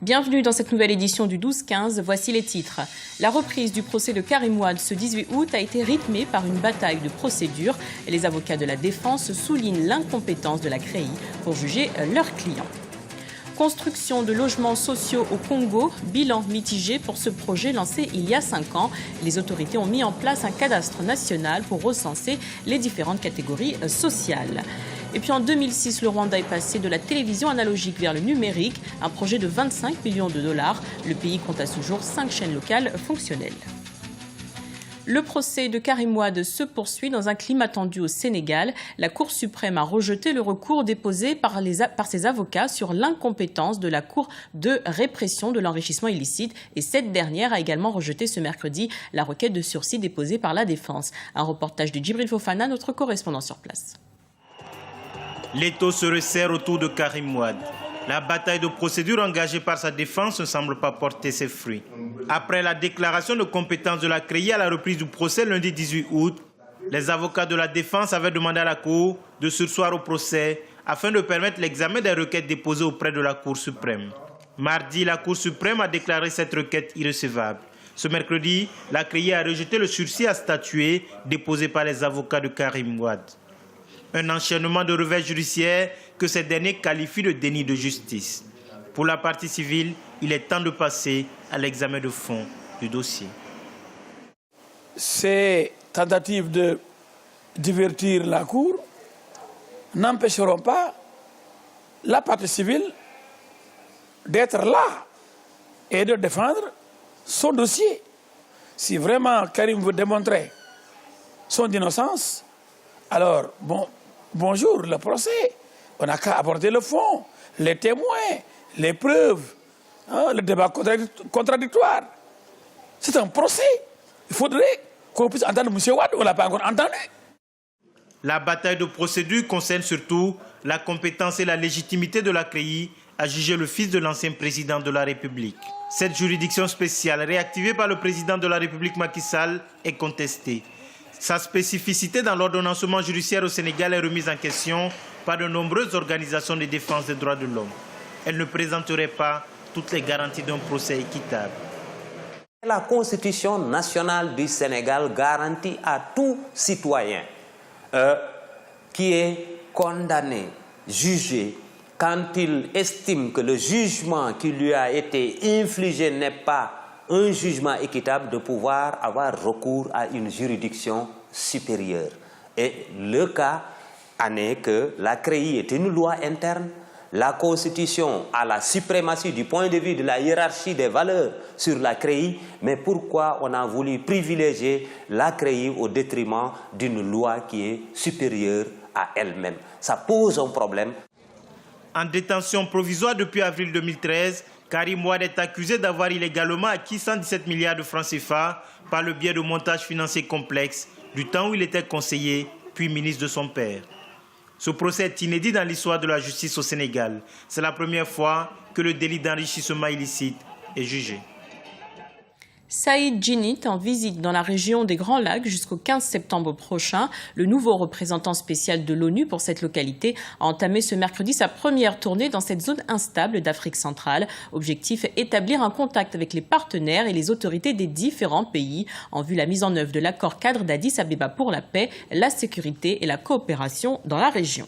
Bienvenue dans cette nouvelle édition du 12-15, voici les titres. La reprise du procès de Karim Wade ce 18 août a été rythmée par une bataille de procédure. Les avocats de la défense soulignent l'incompétence de la CREI pour juger leurs clients. Construction de logements sociaux au Congo, bilan mitigé pour ce projet lancé il y a 5 ans. Les autorités ont mis en place un cadastre national pour recenser les différentes catégories sociales. Et puis en 2006, le Rwanda est passé de la télévision analogique vers le numérique, un projet de 25 millions de dollars. Le pays compte à ce jour 5 chaînes locales fonctionnelles. Le procès de Karim Wade se poursuit dans un climat tendu au Sénégal. La Cour suprême a rejeté le recours déposé par ses avocats sur l'incompétence de la Cour de répression de l'enrichissement illicite. Et cette dernière a également rejeté ce mercredi la requête de sursis déposée par la défense. Un reportage de Djibril Fofana, notre correspondant sur place. L'étau se resserre autour de Karim Wade. La bataille de procédure engagée par sa défense ne semble pas porter ses fruits. Après la déclaration de compétence de la CREI à la reprise du procès lundi 18 août, les avocats de la défense avaient demandé à la Cour de surseoir au procès afin de permettre l'examen des requêtes déposées auprès de la Cour suprême. Mardi, la Cour suprême a déclaré cette requête irrecevable. Ce mercredi, la CREI a rejeté le sursis à statuer déposé par les avocats de Karim Wade. Un enchaînement de revers judiciaires que ces derniers qualifient de déni de justice. Pour la partie civile, il est temps de passer à l'examen de fond du dossier. Ces tentatives de divertir la Cour n'empêcheront pas la partie civile d'être là et de défendre son dossier. Si vraiment Karim veut démontrer son innocence, alors bonjour le procès. On n'a qu'à apporter le fond, les témoins, les preuves, le débat contradictoire. C'est un procès. Il faudrait qu'on puisse entendre M. Wade, on ne l'a pas encore entendu. La bataille de procédure concerne surtout la compétence et la légitimité de la CREI à juger le fils de l'ancien président de la République. Cette juridiction spéciale, réactivée par le président de la République Macky Sall, est contestée. Sa spécificité dans l'ordonnancement judiciaire au Sénégal est remise en question par de nombreuses organisations de défense des droits de l'homme. Elle ne présenterait pas toutes les garanties d'un procès équitable. La Constitution nationale du Sénégal garantit à tout citoyen qui est condamné, jugé, quand il estime que le jugement qui lui a été infligé n'est pas un jugement équitable, de pouvoir avoir recours à une juridiction supérieure. Et le cas en est que la CREI est une loi interne. La Constitution a la suprématie du point de vue de la hiérarchie des valeurs sur la CREI, mais pourquoi on a voulu privilégier la CREI au détriment d'une loi qui est supérieure à elle-même? Ça pose un problème. En détention provisoire depuis avril 2013, Karim Wade est accusé d'avoir illégalement acquis 117 milliards de francs CFA par le biais de montages financiers complexes du temps où il était conseiller puis ministre de son père. Ce procès est inédit dans l'histoire de la justice au Sénégal. C'est la première fois que le délit d'enrichissement illicite est jugé. Saïd Djinnit en visite dans la région des Grands Lacs jusqu'au 15 septembre prochain. Le nouveau représentant spécial de l'ONU pour cette localité a entamé ce mercredi sa première tournée dans cette zone instable d'Afrique centrale. Objectif, établir un contact avec les partenaires et les autorités des différents pays en vue de la mise en œuvre de l'accord cadre d'Addis Abeba pour la paix, la sécurité et la coopération dans la région.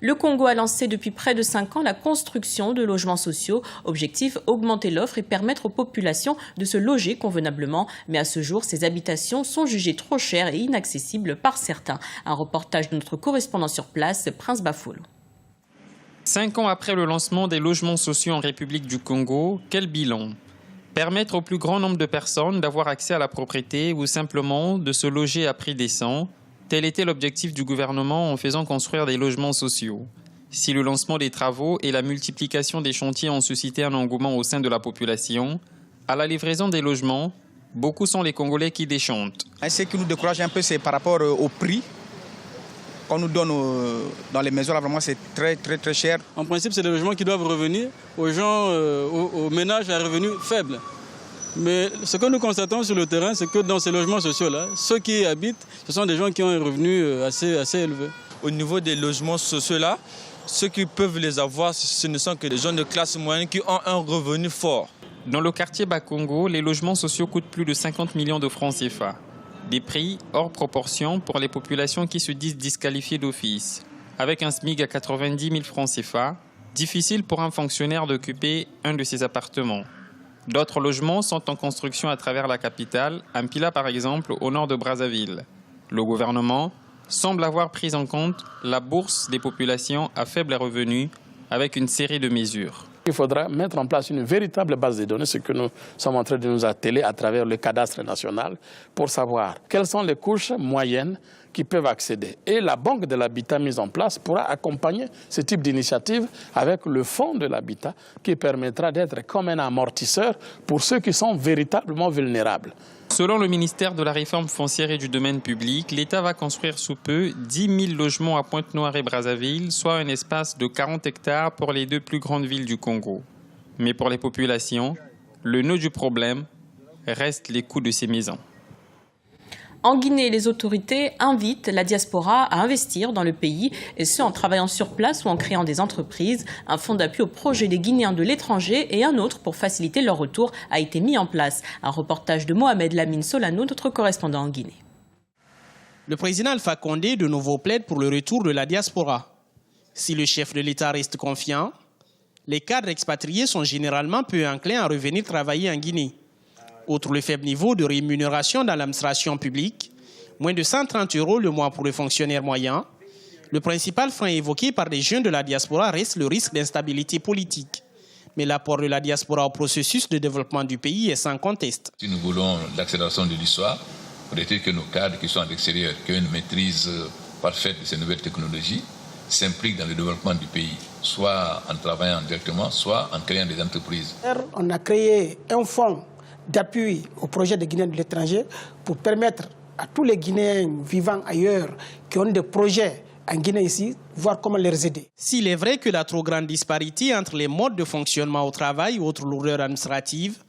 Le Congo a lancé depuis près de 5 ans la construction de logements sociaux. Objectif, augmenter l'offre et permettre aux populations de se loger convenablement. Mais à ce jour, ces habitations sont jugées trop chères et inaccessibles par certains. Un reportage de notre correspondant sur place, Prince Bafoul. 5 ans après le lancement des logements sociaux en République du Congo, quel bilan? Permettre au plus grand nombre de personnes d'avoir accès à la propriété ou simplement de se loger à prix décent. Tel était l'objectif du gouvernement en faisant construire des logements sociaux. Si le lancement des travaux et la multiplication des chantiers ont suscité un engouement au sein de la population, à la livraison des logements, beaucoup sont les Congolais qui déchantent. Ce qui nous décourage un peu, c'est par rapport au prix qu'on nous donne dans les maisons. Là, vraiment, c'est très cher. En principe, c'est des logements qui doivent revenir aux gens, aux ménages à revenus faibles. Mais ce que nous constatons sur le terrain, c'est que dans ces logements sociaux-là, ceux qui y habitent, ce sont des gens qui ont un revenu assez élevé. Au niveau des logements sociaux-là, ceux qui peuvent les avoir, ce ne sont que des gens de classe moyenne qui ont un revenu fort. Dans le quartier Bakongo, les logements sociaux coûtent plus de 50 millions de francs CFA. Des prix hors proportion pour les populations qui se disent disqualifiées d'office. Avec un SMIC à 90 000 francs CFA, difficile pour un fonctionnaire d'occuper un de ces appartements. D'autres logements sont en construction à travers la capitale, à Mpila par exemple, au nord de Brazzaville. Le gouvernement semble avoir pris en compte la bourse des populations à faible revenu avec une série de mesures. Il faudra mettre en place une véritable base de données, ce que nous sommes en train de nous atteler à travers le cadastre national, pour savoir quelles sont les couches moyennes qui peuvent accéder. Et la Banque de l'habitat mise en place pourra accompagner ce type d'initiative avec le fonds de l'habitat qui permettra d'être comme un amortisseur pour ceux qui sont véritablement vulnérables. Selon le ministère de la Réforme foncière et du domaine public, l'État va construire sous peu 10 000 logements à Pointe-Noire et Brazzaville, soit un espace de 40 hectares pour les deux plus grandes villes du Congo. Mais pour les populations, le nœud du problème reste les coûts de ces maisons. En Guinée, les autorités invitent la diaspora à investir dans le pays, et ce en travaillant sur place ou en créant des entreprises. Un fonds d'appui au projet des Guinéens de l'étranger et un autre pour faciliter leur retour a été mis en place. Un reportage de Mohamed Lamine Solano, notre correspondant en Guinée. Le président Alpha Condé de nouveau plaide pour le retour de la diaspora. Si le chef de l'État reste confiant, les cadres expatriés sont généralement peu enclins à revenir travailler en Guinée. Outre le faible niveau de rémunération dans l'administration publique, moins de 130 € le mois pour le fonctionnaire moyen, le principal frein évoqué par des jeunes de la diaspora reste le risque d'instabilité politique. Mais l'apport de la diaspora au processus de développement du pays est sans conteste. Si nous voulons l'accélération de l'histoire, faudrait-il que nos cadres qui sont à l'extérieur, qui ont une maîtrise parfaite de ces nouvelles technologies, s'impliquent dans le développement du pays, soit en travaillant directement, soit en créant des entreprises. On a créé un fonds d'appui au projet des Guinéens de l'étranger pour permettre à tous les Guinéens vivant ailleurs qui ont des projets en Guinée ici, voir comment les aider. S'il est vrai que la trop grande disparité entre les modes de fonctionnement au travail ou autres lourdeurs administratives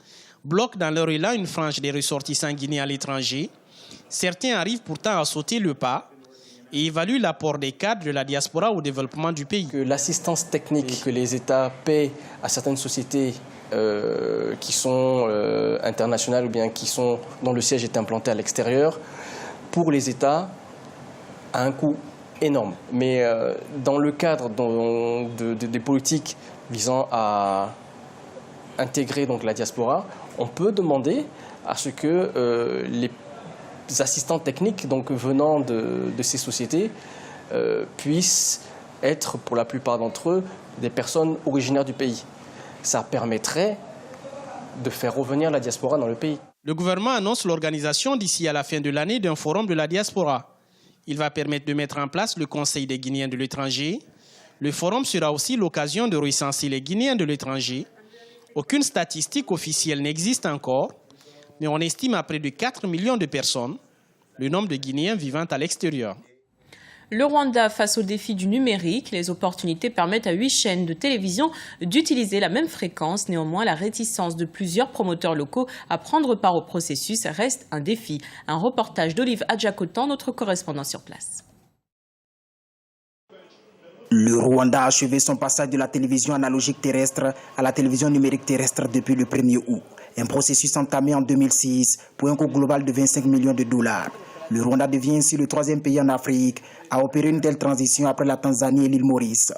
bloque dans leur élan une frange des ressortissants guinéens à l'étranger, certains arrivent pourtant à sauter le pas et évaluent l'apport des cadres de la diaspora au développement du pays. Que l'assistance technique que les États paient à certaines sociétés qui sont internationales ou bien dont le siège est implanté à l'extérieur, pour les États, a un coût énorme. Mais dans le cadre des politiques visant à intégrer donc, la diaspora, on peut demander à ce que les assistants techniques donc, venant de ces sociétés puissent être, pour la plupart d'entre eux, des personnes originaires du pays. Ça permettrait de faire revenir la diaspora dans le pays. Le gouvernement annonce l'organisation d'ici à la fin de l'année d'un forum de la diaspora. Il va permettre de mettre en place le Conseil des Guinéens de l'étranger. Le forum sera aussi l'occasion de recenser les Guinéens de l'étranger. Aucune statistique officielle n'existe encore, mais on estime à près de 4 millions de personnes le nombre de Guinéens vivant à l'extérieur. Le Rwanda face au défi du numérique, les opportunités permettent à 8 chaînes de télévision d'utiliser la même fréquence. Néanmoins, la réticence de plusieurs promoteurs locaux à prendre part au processus reste un défi. Un reportage d'Olive Adjakotan, notre correspondant sur place. Le Rwanda a achevé son passage de la télévision analogique terrestre à la télévision numérique terrestre depuis le 1er août. Un processus entamé en 2006 pour un coût global de 25 millions de dollars. Le Rwanda devient ainsi le 3e pays en Afrique à opérer une telle transition après la Tanzanie et l'île Maurice.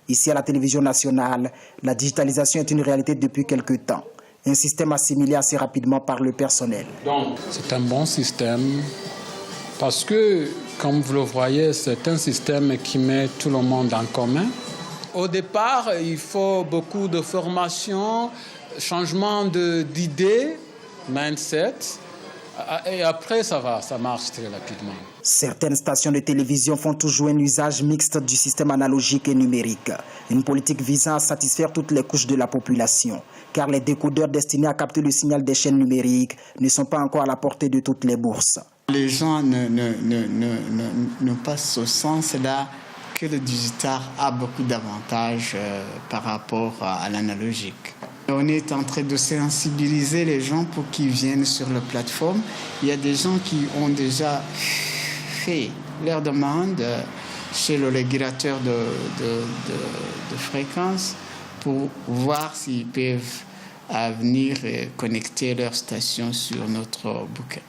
Ici à la télévision nationale, la digitalisation est une réalité depuis quelques temps. Un système assimilé assez rapidement par le personnel. Donc, c'est un bon système parce que, comme vous le voyez, c'est un système qui met tout le monde en commun. Au départ, il faut beaucoup de formation, changement d'idées, mindset. Et après, ça marche très rapidement. Certaines stations de télévision font toujours un usage mixte du système analogique et numérique. Une politique visant à satisfaire toutes les couches de la population. Car les décodeurs destinés à capter le signal des chaînes numériques ne sont pas encore à la portée de toutes les bourses. Les gens ne passent au sens là que le digital a beaucoup d'avantages par rapport à l'analogique. On est en train de sensibiliser les gens pour qu'ils viennent sur la plateforme. Il y a des gens qui ont déjà fait leur demande chez le régulateur de fréquence pour voir s'ils peuvent venir connecter leur station sur notre bouquet.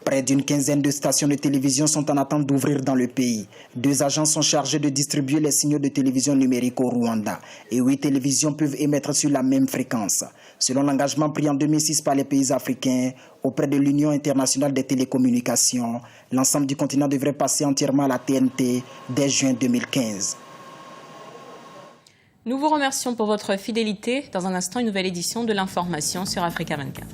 Près d'une quinzaine de stations de télévision sont en attente d'ouvrir dans le pays. 2 agences sont chargées de distribuer les signaux de télévision numérique au Rwanda. Et 8 télévisions peuvent émettre sur la même fréquence. Selon l'engagement pris en 2006 par les pays africains auprès de l'Union internationale des télécommunications, l'ensemble du continent devrait passer entièrement à la TNT dès juin 2015. Nous vous remercions pour votre fidélité. Dans un instant, une nouvelle édition de l'information sur Africa 24.